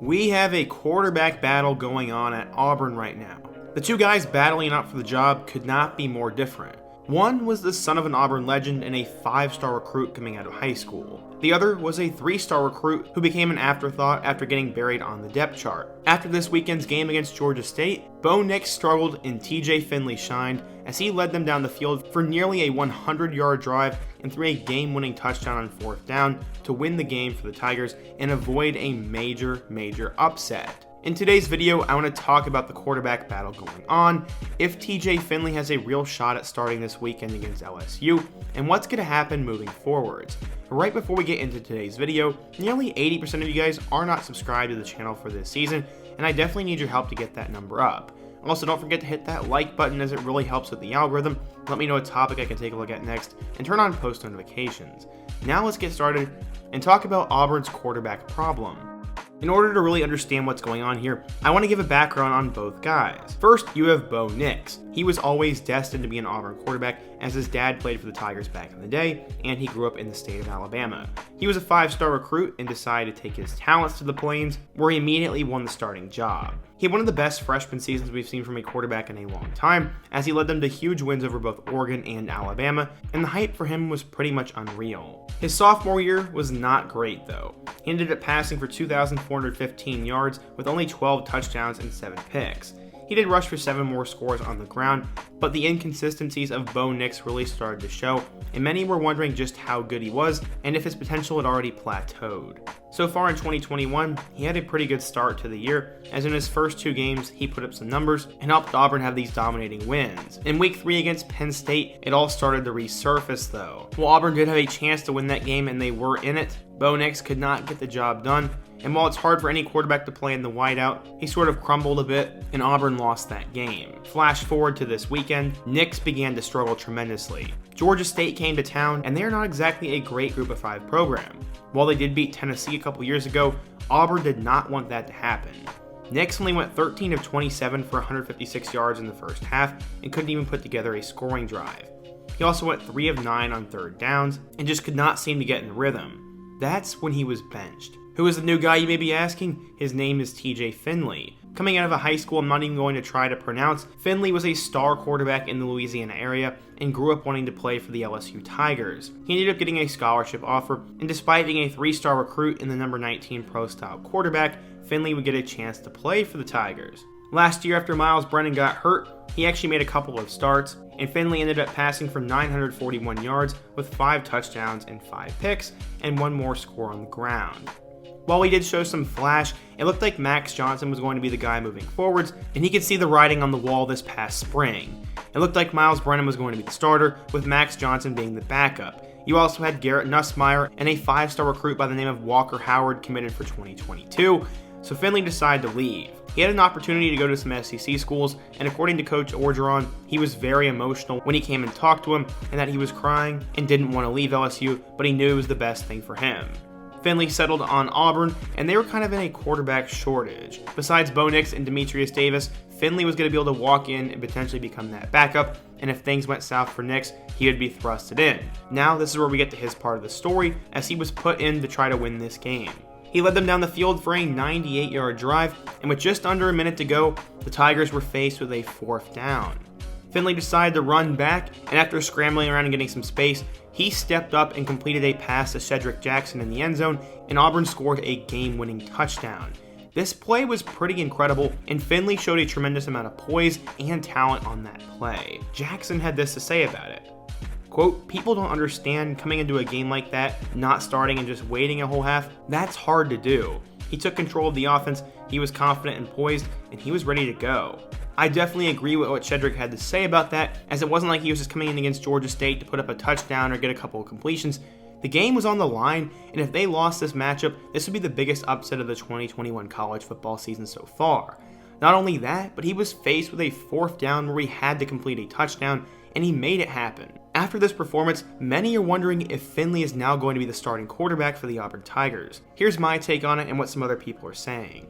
We have a quarterback battle going on at Auburn right now. The two guys battling out for the job could not be more different. One was the son of an Auburn legend and a 5-star recruit coming out of high school. The other was a 3-star recruit who became an afterthought after getting buried on the depth chart. After this weekend's game against Georgia State, Bo Nix struggled and TJ Finley shined as he led them down the field for nearly a 100-yard drive and threw a game-winning touchdown on 4th down to win the game for the Tigers and avoid a major upset. In today's video, I want to talk about the quarterback battle going on, if TJ Finley has a real shot at starting this weekend against LSU, and what's going to happen moving forwards. But right before we get into today's video, nearly 80% of you guys are not subscribed to the channel for this season, and I definitely need your help to get that number up. Also, don't forget to hit that like button as it really helps with the algorithm. Let me know a topic I can take a look at next, and turn on post notifications. Now let's get started and talk about Auburn's quarterback problem. In order to really understand what's going on here, I want to give a background on both guys. First, you have Bo Nix. He was always destined to be an Auburn quarterback as his dad played for the Tigers back in the day, and he grew up in the state of Alabama. He was a 5-star recruit and decided to take his talents to the Plains, where he immediately won the starting job. He had one of the best freshman seasons we've seen from a quarterback in a long time, as he led them to huge wins over both Oregon and Alabama, and the hype for him was pretty much unreal. His sophomore year was not great though. He ended up passing for 2,415 yards with only 12 touchdowns and 7 picks. He did rush for 7 more scores on the ground, but the inconsistencies of Bo Nix really started to show, and many were wondering just how good he was and if his potential had already plateaued. So far in 2021, he had a pretty good start to the year, as in his first 2 games he put up some numbers and helped Auburn have these dominating wins. In week 3 against Penn State, it all started to resurface though. While Auburn did have a chance to win that game and they were in it, Bo Nix could not get the job done, and while it's hard for any quarterback to play in the whiteout, he sort of crumbled a bit, and Auburn lost that game. Flash forward to this weekend, Nix began to struggle tremendously. Georgia State came to town, and they are not exactly a great Group of 5 program. While they did beat Tennessee a couple years ago, Auburn did not want that to happen. Nix only went 13 of 27 for 156 yards in the first half, and couldn't even put together a scoring drive. He also went 3 of 9 on 3rd downs, and just could not seem to get in rhythm. That's when he was benched. Who is the new guy, you may be asking? His name is TJ Finley. Coming out of a high school I'm not even going to try to pronounce, Finley was a star quarterback in the Louisiana area and grew up wanting to play for the LSU Tigers. He ended up getting a scholarship offer, and despite being a 3-star recruit and the number 19 pro-style quarterback, Finley would get a chance to play for the Tigers. Last year after Myles Brennan got hurt, he actually made a couple of starts, and Finley ended up passing for 941 yards with 5 touchdowns and 5 picks, and 1 more score on the ground. While he did show some flash, it looked like Max Johnson was going to be the guy moving forwards, and he could see the writing on the wall this past spring. It looked like Myles Brennan was going to be the starter, with Max Johnson being the backup. You also had Garrett Nussmeier and a 5-star recruit by the name of Walker Howard committed for 2022, so Finley decided to leave. He had an opportunity to go to some SEC schools, and according to Coach Orgeron, he was very emotional when he came and talked to him, and that he was crying and didn't want to leave LSU, but he knew it was the best thing for him. Finley settled on Auburn, and they were kind of in a quarterback shortage. Besides Bo Nix and Demetrius Davis, Finley was going to be able to walk in and potentially become that backup, and if things went south for Nix, he would be thrusted in. Now this is where we get to his part of the story, as he was put in to try to win this game. He led them down the field for a 98-yard drive, and with just under a minute to go, the Tigers were faced with a 4th down. Finley decided to run back, and after scrambling around and getting some space, he stepped up and completed a pass to Cedric Jackson in the end zone, and Auburn scored a game-winning touchdown. This play was pretty incredible, and Finley showed a tremendous amount of poise and talent on that play. Jackson had this to say about it. Quote, "People don't understand coming into a game like that, not starting and just waiting a whole half. That's hard to do. He took control of the offense, he was confident and poised, and he was ready to go." I definitely agree with what Cedric had to say about that, as it wasn't like he was just coming in against Georgia State to put up a touchdown or get a couple of completions. The game was on the line, and if they lost this matchup, this would be the biggest upset of the 2021 college football season so far. Not only that, but he was faced with a 4th down where he had to complete a touchdown, and he made it happen. After this performance, many are wondering if Finley is now going to be the starting quarterback for the Auburn Tigers. Here's my take on it and what some other people are saying.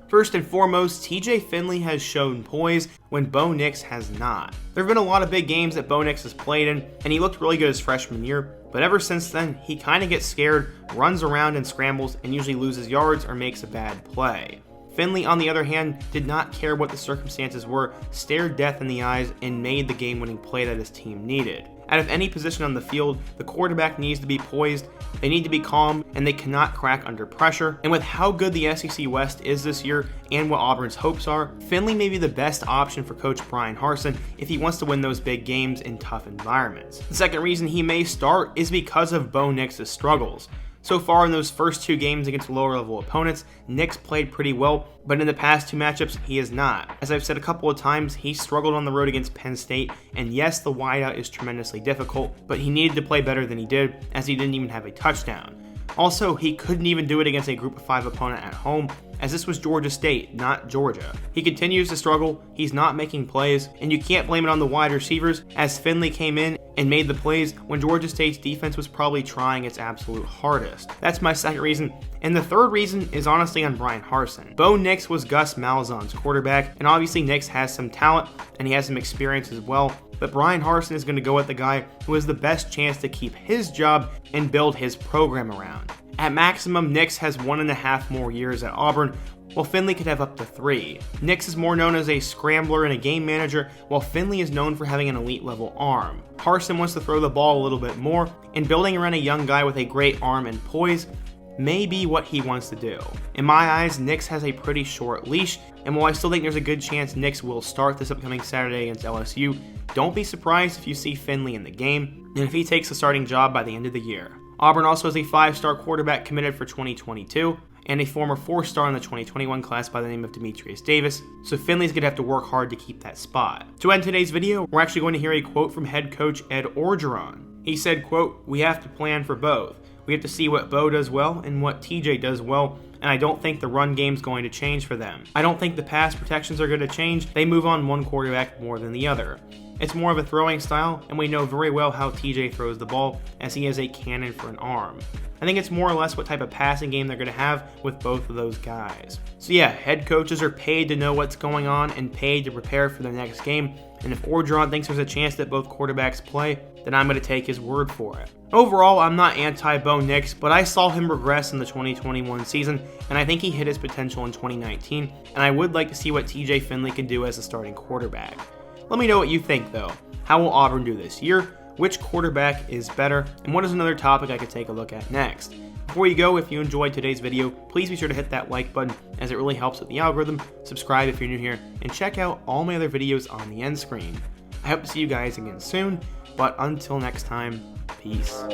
First and foremost, TJ Finley has shown poise when Bo Nix has not. There have been a lot of big games that Bo Nix has played in, and he looked really good his freshman year, but ever since then, he kind of gets scared, runs around and scrambles, and usually loses yards or makes a bad play. Finley, on the other hand, did not care what the circumstances were, stared death in the eyes, and made the game-winning play that his team needed. Out of any position on the field, the quarterback needs to be poised, they need to be calm, and they cannot crack under pressure. And with how good the SEC West is this year and what Auburn's hopes are, Finley may be the best option for Coach Bryan Harsin if he wants to win those big games in tough environments. The second reason he may start is because of Bo Nix's struggles. So far in those first 2 games against lower level opponents, Nix played pretty well, but in the past 2 matchups, he is not. As I've said a couple of times, he struggled on the road against Penn State, and yes, the wideout is tremendously difficult, but he needed to play better than he did, as he didn't even have a touchdown. Also, he couldn't even do it against a group of 5 opponent at home, as this was Georgia State, not Georgia. He continues to struggle, he's not making plays, and you can't blame it on the wide receivers, as Finley came in and made the plays when Georgia State's defense was probably trying its absolute hardest. That's my second reason, and the third reason is honestly on Bryan Harsin. Bo Nix was Gus Malzahn's quarterback, and obviously Nix has some talent, and he has some experience as well, but Bryan Harsin is going to go at the guy who has the best chance to keep his job and build his program around. At maximum, Nix has 1.5 more years at Auburn, while Finley could have up to 3. Nix is more known as a scrambler and a game manager, while Finley is known for having an elite level arm. Harsin wants to throw the ball a little bit more, and building around a young guy with a great arm and poise may be what he wants to do. In my eyes, Nix has a pretty short leash, and while I still think there's a good chance Nix will start this upcoming Saturday against LSU, don't be surprised if you see Finley in the game, and if he takes the starting job by the end of the year. Auburn also has a 5-star quarterback committed for 2022, and a former 4-star in the 2021 class by the name of Demetrius Davis, so Finley's going to have to work hard to keep that spot. To end today's video, we're actually going to hear a quote from head coach Ed Orgeron. He said, quote, "We have to plan for both. We have to see what Bo does well and what TJ does well, and I don't think the run game's going to change for them. I don't think the pass protections are going to change. They move on one quarterback more than the other. It's more of a throwing style, and we know very well how TJ throws the ball, as he has a cannon for an arm. I think it's more or less what type of passing game they're going to have with both of those guys." So yeah, head coaches are paid to know what's going on and paid to prepare for the next game, and if Orgeron thinks there's a chance that both quarterbacks play, then I'm going to take his word for it. Overall, I'm not anti-Bo Nix, but I saw him regress in the 2021 season, and I think he hit his potential in 2019, and I would like to see what TJ Finley can do as a starting quarterback. Let me know what you think though. How will Auburn do this year? Which quarterback is better? And what is another topic I could take a look at next? Before you go, if you enjoyed today's video, please be sure to hit that like button as it really helps with the algorithm, subscribe if you're new here, and check out all my other videos on the end screen. I hope to see you guys again soon, but until next time, peace.